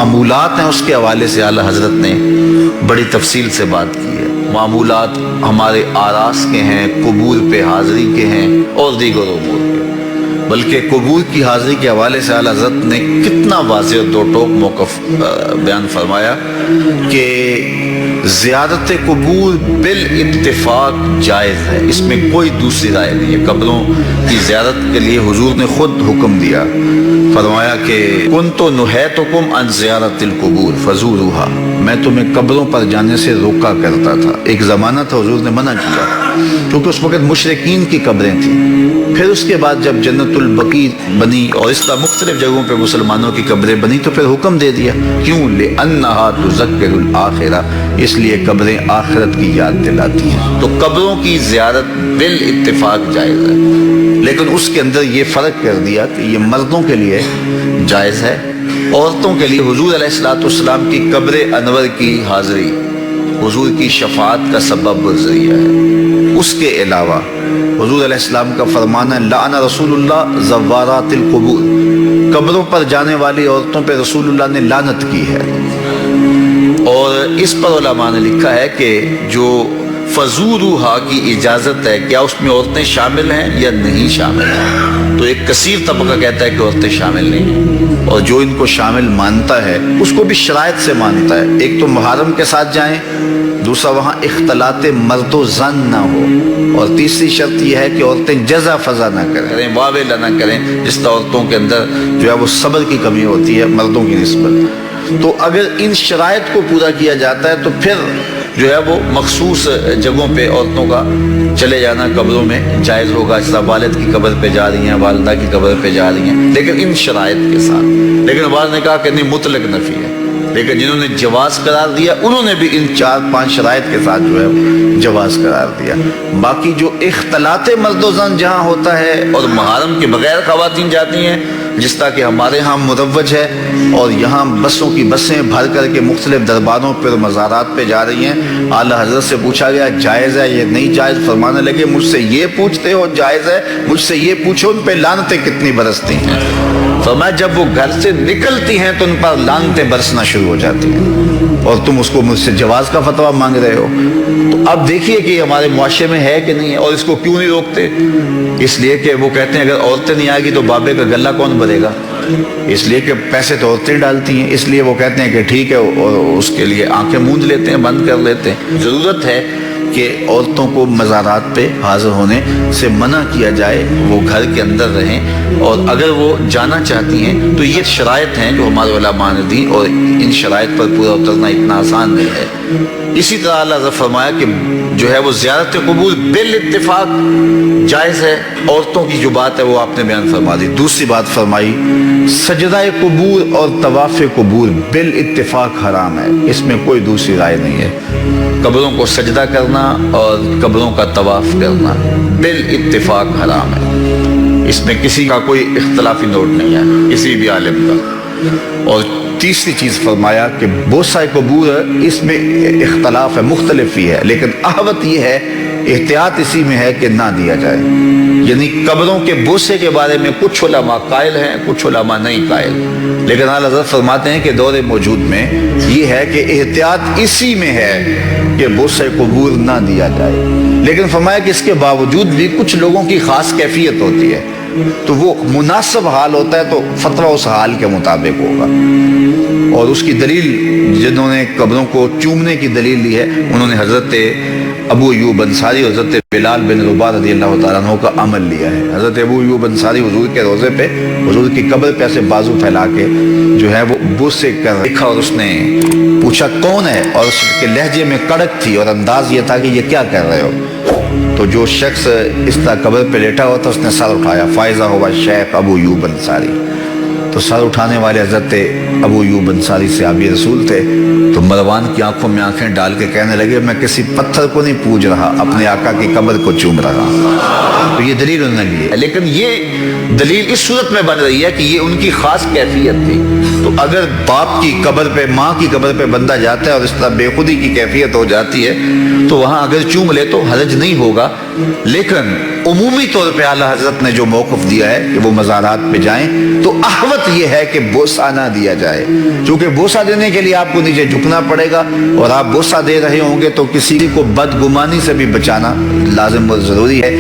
معمولات ہیں اس کے حوالے سے اعلیٰ حضرت نے بڑی تفصیل سے بات کی ہے۔ معمولات ہمارے آراس کے ہیں، قبور پہ حاضری کے ہیں اور دیگر امور کے، بلکہ قبور کی حاضری کے حوالے سے اعلیٰ حضرت نے کتنا واضح اور دو ٹوک موقف بیان فرمایا کہ زیارت قبور بالاتفاق جائز ہے، اس میں کوئی دوسری رائے نہیں ہے۔ قبروں کی زیارت کے لیے حضور نے خود حکم دیا، فرمایا کہ کنت نہیتکم عن زیارت القبور فزوروہا، میں تمہیں قبروں پر جانے سے روکا کرتا تھا۔ ایک زمانہ تھا حضور نے منع کیا کیونکہ اس وقت مشرکین کی قبریں تھیں۔ پھر اس کے بعد جب جنت البقیع بنی اور اس طرح مختلف جگہوں پہ مسلمانوں کی قبریں بنی تو پھر حکم دے دیا، کیوں؟ لِأَنَّهَا تُذَكِّرُ الْآخِرَةَ، اس لیے قبریں آخرت کی یاد دلاتی ہیں۔ تو قبروں کی زیارت بالاتفاق جائز ہے، لیکن اس کے اندر یہ فرق کر دیا کہ یہ مردوں کے لیے جائز ہے، عورتوں کے لیے حضور علیہ الصلوۃ والسلام کی قبر انور کی حاضری حضور کی شفاعت کا سبب و ذریعہ ہے۔ اس کے علاوہ حضور علیہ السلام کا فرمان ہے لعن رسول اللہ زوارات القبور، قبروں پر جانے والی عورتوں پہ رسول اللہ نے لعنت کی ہے۔ اور اس پر علماء نے لکھا ہے کہ جو فزوروہا کی اجازت ہے، کیا اس میں عورتیں شامل ہیں یا نہیں شامل ہیں؟ تو ایک کثیر طبقہ کہتا ہے کہ عورتیں شامل نہیں ہیں، اور جو ان کو شامل مانتا ہے اس کو بھی شرائط سے مانتا ہے۔ ایک تو محرم کے ساتھ جائیں، دوسرا وہاں اختلاط مرد و زن نہ ہو، اور تیسری شرط یہ ہے کہ عورتیں جزا فضا نہ کریں، واویلا نہ کریں، جس طرح عورتوں کے اندر جو ہے وہ صبر کی کمی ہوتی ہے مردوں کی نسبت۔ تو اگر ان شرائط کو پورا کیا جاتا ہے تو پھر جو ہے وہ مخصوص جگہوں پہ عورتوں کا چلے جانا قبروں میں جائز ہوگا، اس طرح والد کی قبر پہ جا رہی ہیں، والدہ کی قبر پہ جا رہی ہیں، لیکن ان شرائط کے ساتھ۔ لیکن بعض نے کہا کہ نہیں، مطلق نفی ہے، لیکن جنہوں نے جواز قرار دیا انہوں نے بھی ان 4-5 شرائط کے ساتھ جو ہے جواز قرار دیا۔ باقی جو اختلاط مرد و زن جہاں ہوتا ہے اور محرم کے بغیر خواتین جاتی ہیں، جس طرح کہ ہمارے ہاں مروج ہے، اور یہاں بسوں کی بسیں بھر کر کے مختلف درباروں پر مزارات پہ جا رہی ہیں، اعلیٰ حضرت سے پوچھا گیا جائز ہے یہ نہیں جائز، فرمانے لگے مجھ سے یہ پوچھتے ہو جائز ہے، مجھ سے یہ پوچھو ان پہ لعنتیں کتنی برستی ہیں۔ فرمایا جب وہ گھر سے نکلتی ہیں تو ان پر لعنتیں برسنا شروع ہو جاتی ہیں، اور تم اس کو مجھ سے جواز کا فتویٰ مانگ رہے ہو۔ تو اب دیکھیے کہ یہ ہمارے معاشرے میں ہے کہ نہیں ہے، اور اس کو کیوں نہیں روکتے؟ اس لیے کہ وہ کہتے ہیں اگر عورتیں نہیں آئے گی تو بابے کا گلہ کون بھرے گا، اس لیے کہ پیسے تو عورتیں ڈالتی ہیں، اس لیے وہ کہتے ہیں کہ ٹھیک ہے، اور اس کے لیے آنکھیں موند لیتے ہیں، بند کر لیتے ہیں۔ ضرورت ہے کہ عورتوں کو مزارات پہ حاضر ہونے سے منع کیا جائے، وہ گھر کے اندر رہیں، اور اگر وہ جانا چاہتی ہیں تو یہ شرائط ہیں جو ہمارے علماء نے دی، اور ان شرائط پر پورا اترنا اتنا آسان نہیں ہے۔ اسی طرح اللہ نے فرمایا کہ جو ہے وہ زیارت قبور بالاتفاق جائز ہے، عورتوں کی جو بات ہے وہ آپ نے بیان فرما دی۔ دوسری بات فرمائی سجدہ قبور اور طواف قبور بالاتفاق حرام ہے، اس میں کوئی دوسری رائے نہیں ہے۔ قبروں کو سجدہ کرنا اور قبروں کا طواف کرنا بالاتفاق حرام ہے، اس میں کسی کا کوئی اختلافی نوٹ نہیں ہے، کسی بھی عالم کا۔ اور تیسری چیز فرمایا کہ بوسہ قبور اس میں اختلاف ہے، مختلف ہی ہے، لیکن احوط یہ ہے، احتیاط اسی میں ہے کہ نہ دیا جائے۔ یعنی قبروں کے بوسے کے بارے میں کچھ علماء قائل ہیں، کچھ علماء نہیں قائل، لیکن اعلیٰ حضرت فرماتے ہیں کہ دور موجود میں یہ ہے کہ احتیاط اسی میں ہے کہ بوسہ قبور نہ دیا جائے۔ لیکن فرمایا کہ اس کے باوجود بھی کچھ لوگوں کی خاص کیفیت ہوتی ہے، تو وہ مناسب حال ہوتا ہے تو فتویٰ اس حال کے مطابق ہوگا۔ اور اس کی دلیل جنہوں نے قبروں کو چومنے کی دلیل لی ہے، انہوں نے حضرت ابو ایوب انصاری اور حضرت بلال بن رباح رضی اللہ تعالیٰ عنہ کا عمل لیا ہے۔ حضرت ابو ایوب انصاری حضور کے روضے پہ، حضور کی قبر پہ ایسے بازو پھیلا کے جو ہے وہ بوسے کر دیکھا، اور اس نے پوچھا کون ہے، اور اس کے لہجے میں کڑک تھی اور انداز یہ تھا کہ یہ کیا کر رہے ہو۔ تو جو شخص اس طرح قبر پہ لیٹا ہوا تھا اس نے سر اٹھایا، فائزہ ہوا شیخ ابو ایوب انصاری۔ تو سر اٹھانے والے حضرت ابو ایوب انصاری صحابی رسول تھے، تو مروان کی آنکھوں میں آنکھیں ڈال کے کہنے لگے میں کسی پتھر کو نہیں پوج رہا، اپنے آقا کی قبر کو چوم رہا۔ تو یہ دلیل انہوں نے لی ہے، لیکن یہ دلیل اس صورت میں بن رہی ہے کہ یہ ان کی خاص کیفیت تھی۔ تو اگر باپ کی قبر پہ، ماں کی قبر پہ بندہ جاتا ہے اور اس طرح بے خودی کی کیفیت ہو جاتی ہے تو وہاں اگر چوم لے تو حرج نہیں ہوگا، لیکن عمومی طور پہ اعلیٰ حضرت نے جو موقف دیا ہے کہ وہ مزارات پہ جائیں، تو احوط شرط یہ ہے کہ بوسہ نہ دیا جائے، چونکہ بوسہ دینے کے لیے آپ کو نیچے جھکنا پڑے گا، اور آپ بوسہ دے رہے ہوں گے تو کسی کو بدگمانی سے بھی بچانا لازم و ضروری ہے۔